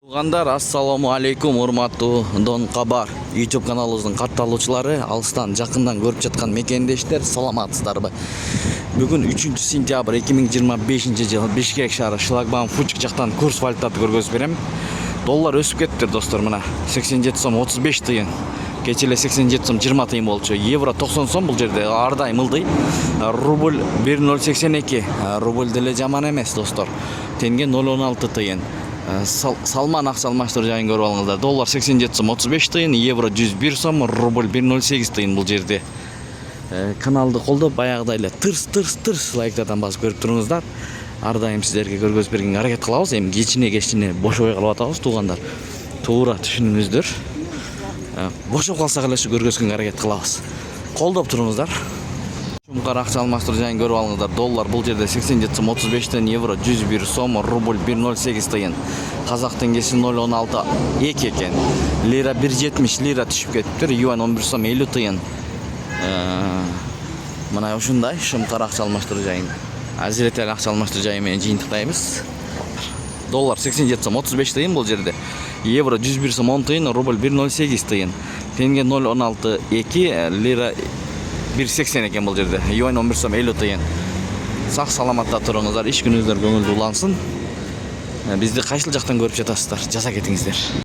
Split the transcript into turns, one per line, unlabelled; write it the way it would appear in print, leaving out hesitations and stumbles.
Туугандар, ассаламу алейкум, урматтуу Дон Кабар YouTube каналыбыздын катталуучулары, алыстан жакындан көрүп жаткан мекендештер, саламатсыздарбы? Бүгүн 3-сентябрь 2025-жыл Бишкек шаары Шлагбаум Фучик жактан курс валютасы көргөзүп берем. Доллар өсүп кетти, достор, мына 87 сом 35 тыйын. Кече эле 87 сом 20 тыйын болчу. Евро 90 сом, бул жерде ар дайым ылдый. Рубль 1.082. Рубль деле жаман эмес, достор. Тенге 0.16 тыйын. Салман акча алмаштыруу жайын көрүп алыңыздар. Доллар 87 сом 35 тыйын, евро 101 сом, рубль 1.08 тыйын бул жерде. Каналды колдоп, баягыдай эле тырс лайктардан басып көрүп туруңуздар. Ар дайым сиздерге көргөзүп бергенге аракет кылабыз. Эми кечине бошобой калып атабыз, туугандар. Туура түшүнүңүздөр. Бошоп калсак эле ушу көргөзгөнгө аракет кылабыз. Колдоп туруңуздар. Шумкар акча алмаштыруу жайын көрүп алыңыздар. Доллар бул жерде 87 сом 35 тыйын, евро 101 сом, рубль 1.08 тыйын. Казак теңгеси 0.16 2 экен. Лира 1.70 лира түшүп кетиптир. Юань 11 сом 50 тыйын. Мына ушундай шумкар акча алмаштыруу жайын. Азиретел акча алмаштыруу жайы менен жыйынтыктайбыз. Доллар 87 сом 35 тыйын бул жерде. Евро 101 сом 10 тыйын, рубль 1.08 тыйын. Тенге 0.16 2, лира 1.80 экен бул жерде. Юань 11 сом 50 тыйын. Сак саламатта туруңуздар, иш күнүңүздөр көңүлдүү улансын. Бизди кайсыл жактан көрүп жатасыздар? Жаза кетиңиздер.